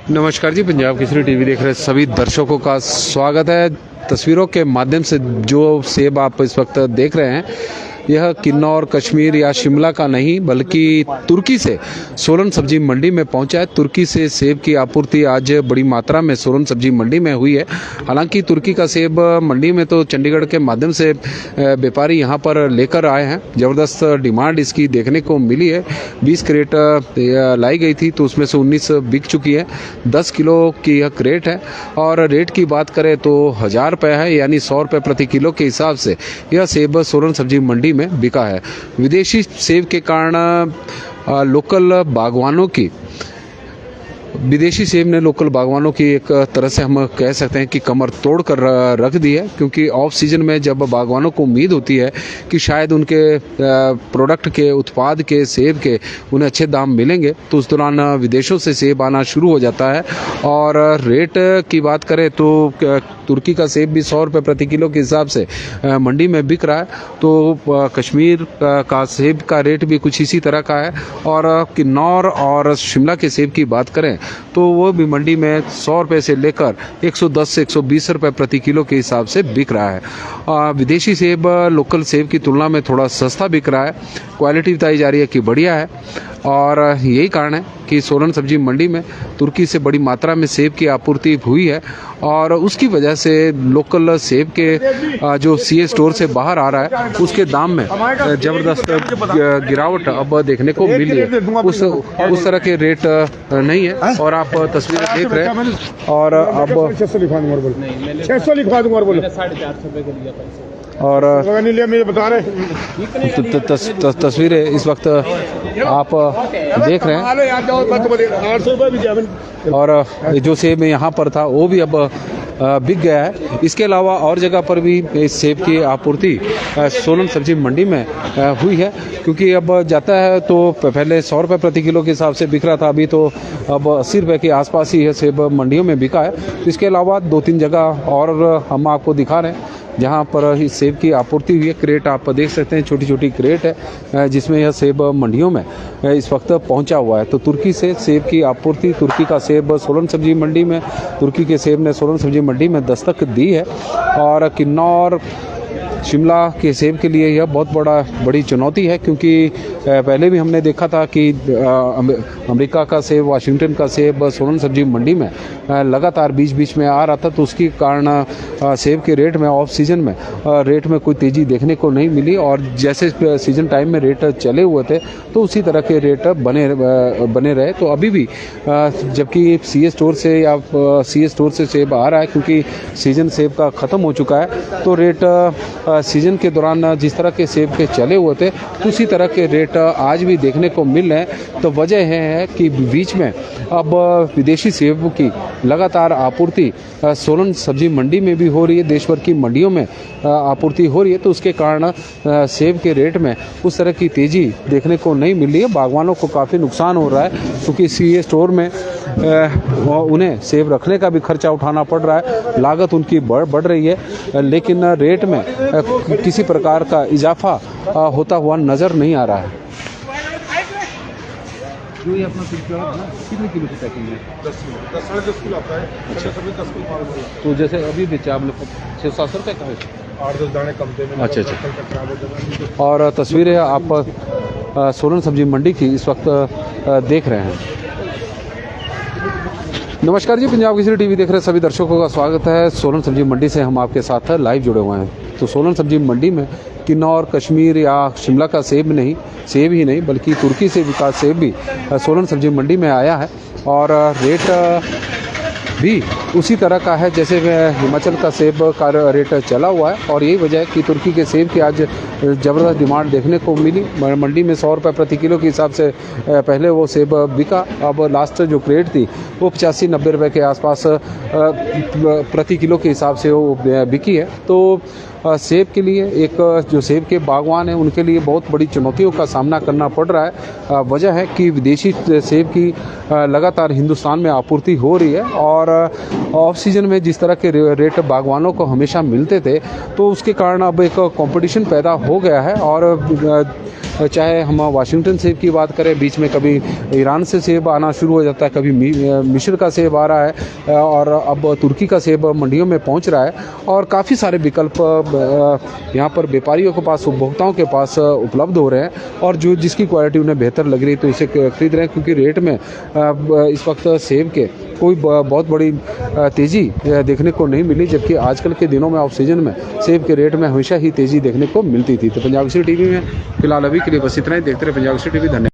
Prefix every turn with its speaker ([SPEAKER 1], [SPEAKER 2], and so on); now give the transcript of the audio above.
[SPEAKER 1] नमस्कार जी, पंजाब केसरी टीवी देख रहे सभी दर्शकों का स्वागत है। तस्वीरों के माध्यम से जो सेब आप इस वक्त देख रहे हैं, यह किन्नौर, कश्मीर या शिमला का नहीं बल्कि तुर्की से सोलन सब्जी मंडी में पहुंचा है। तुर्की से सेब की आपूर्ति आज बड़ी मात्रा में सोलन सब्जी मंडी में हुई है। हालांकि तुर्की का सेब मंडी में तो चंडीगढ़ के माध्यम से व्यापारी यहां पर लेकर आए हैं। ज़बरदस्त डिमांड इसकी देखने को मिली है। 20 क्रेट लाई गई थी तो उसमें से 19 बिक चुकी है। 10 किलो की यह क्रेट है और रेट की बात करें तो 1000 रुपये है, यानी 100 रुपये प्रति किलो के हिसाब से यह सेब सोलन सब्जी मंडी में बिका है। विदेशी सेब के कारण लोकल बागवानों की विदेशी सेब ने लोकल बागवानों की एक तरह से हम कह सकते हैं कि कमर तोड़ कर रख दी है, क्योंकि ऑफ सीजन में जब बागवानों को उम्मीद होती है कि शायद उनके प्रोडक्ट के, उत्पाद के, सेब के उन्हें अच्छे दाम मिलेंगे, तो उस दौरान विदेशों से सेब आना शुरू हो जाता है। और रेट की बात करें तो तुर्की का सेब भी 100 रुपये प्रति किलो के हिसाब से मंडी में बिक रहा है। तो कश्मीर का सेब का रेट भी कुछ इसी तरह का है। और किन्नौर और शिमला के सेब की बात करें तो वो भी मंडी में 100 रुपये से लेकर 110 से 120 रुपये प्रति किलो के हिसाब से बिक रहा है। विदेशी सेब लोकल सेब की तुलना में थोड़ा सस्ता बिक रहा है। क्वालिटी बताई जा रही है कि बढ़िया है और यही कारण है कि सोलन सब्जी मंडी में तुर्की से बड़ी मात्रा में सेब की आपूर्ति हुई है और उसकी वजह से लोकल सेब के जो सीए स्टोर से बाहर आ रहा है उसके दाम में ज़बरदस्त गिरावट अब देखने को मिली है। उस तरह के रेट नहीं है और आप तस्वीरें देख रहे हैं। और अब
[SPEAKER 2] 600 लिखवा दूंगा और बोलो 450 रुपये कर दिया और बता रहे
[SPEAKER 1] तस्वीरें इस वक्त आप देख रहे हैं। और जो सेब यहाँ पर था वो भी अब बिक गया है। इसके अलावा और जगह पर भी इस सेब की आपूर्ति सोलन सब्जी मंडी में हुई है, क्योंकि अब जाता है तो पहले 100 रुपये प्रति किलो के हिसाब से बिक रहा था, अभी तो अब 80 रुपये के आसपास ही है सेब मंडियों में बिका है। तो इसके अलावा 2-3 जगह और हम आपको दिखा रहे हैं जहाँ पर इस सेब की आपूर्ति हुई है। क्रेट आप देख सकते हैं, छोटी छोटी क्रेट है जिसमें यह सेब मंडियों में इस वक्त पहुंचा हुआ है। तो तुर्की से सेब की आपूर्ति, तुर्की का सेब सोलन सब्जी मंडी में, तुर्की के सेब ने सोलन सब्जी मंडी में दस्तक दी है। और किन्नौर, शिमला के सेब के लिए यह बहुत बड़ी चुनौती है, क्योंकि पहले भी हमने देखा था कि अमेरिका का सेब, वाशिंगटन का सेब सोलन सब्जी मंडी में लगातार बीच में आ रहा था। तो उसके कारण सेब के रेट में ऑफ सीजन में रेट में कोई तेज़ी देखने को नहीं मिली और जैसे सीजन टाइम में रेट चले हुए थे तो उसी तरह के रेट बने रहे। तो अभी भी जबकि सीए स्टोर से सेब आ रहा है, क्योंकि सीजन सेब का ख़त्म हो चुका है, तो रेट सीजन के दौरान जिस तरह के सेब के चले हुए थे उसी तरह के रेट आज भी देखने को मिल रहे हैं। तो वजह है कि बीच में अब विदेशी सेब की लगातार आपूर्ति सोलन सब्जी मंडी में भी हो रही है, देश भर की मंडियों में आपूर्ति हो रही है। तो उसके कारण सेब के रेट में उस तरह की तेज़ी देखने को नहीं मिल रही है। बागवानों को काफ़ी नुकसान हो रहा है, क्योंकि सीए स्टोर में उन्हें सेब रखने का भी खर्चा उठाना पड़ रहा है, लागत उनकी बढ़ रही है, लेकिन रेट में किसी प्रकार का इजाफा होता हुआ नज़र नहीं आ रहा है।
[SPEAKER 2] जो ये अपना कितने किलो की पैकिंग है? 10 किलो, 10-10.5 किलो आता है। अच्छा, 10 किलो।
[SPEAKER 1] तो जैसे अभी बेचा आपने 600-700 रुपये का है,
[SPEAKER 2] 8-10 दाने कम थे।
[SPEAKER 1] अच्छा। और तस्वीरें आप सोलन सब्जी मंडी की इस वक्त देख रहे हैं। नमस्कार जी, पंजाब केसरी टीवी देख रहे सभी दर्शकों का स्वागत है। सोलन सब्जी मंडी से हम आपके साथ लाइव जुड़े हुए हैं। तो सोलन सब्जी मंडी में किन्नौर, कश्मीर या शिमला का सेब ही नहीं बल्कि तुर्की से विकास सेब भी सोलन सब्जी मंडी में आया है। और रेट भी उसी तरह का है जैसे हिमाचल का सेब का रेट चला हुआ है। और यही वजह है कि तुर्की के सेब की आज ज़बरदस्त डिमांड देखने को मिली। मंडी में 100 रुपये प्रति किलो के हिसाब से पहले वो सेब बिका। अब लास्ट जो क्रेट थी वो 85-90 रुपये के आसपास प्रति किलो के हिसाब से वो बिकी है। तो सेब के लिए एक जो सेब के बागवान हैं उनके लिए बहुत बड़ी चुनौतियों का सामना करना पड़ रहा है। वजह है कि विदेशी सेब की लगातार हिंदुस्तान में आपूर्ति हो रही है और ऑफ सीजन में जिस तरह के रेट बागवानों को हमेशा मिलते थे तो उसके कारण अब एक कंपटीशन पैदा हो गया है। और चाहे हम वाशिंगटन सेब की बात करें, बीच में कभी ईरान से सेब आना शुरू हो जाता है, कभी मिस्र का सेब आ रहा है और अब तुर्की का सेब मंडियों में पहुंच रहा है। और काफ़ी सारे विकल्प यहाँ पर व्यापारियों के पास, उपभोक्ताओं के पास उपलब्ध हो रहे हैं और जो जिसकी क्वालिटी उन्हें बेहतर लग रही है तो इसे खरीद रहे हैं। क्योंकि रेट में इस वक्त सेब के कोई बहुत बड़ी तेज़ी देखने को नहीं मिली, जबकि आजकल के दिनों में ऑफ सीजन में सेब के रेट में हमेशा ही तेज़ी देखने को मिलती थी। तो पंजाब केसरी टीवी में फिलहाल अभी के लिए बस इतना ही। देखते रहे पंजाब केसरी टीवी। धन्यवाद।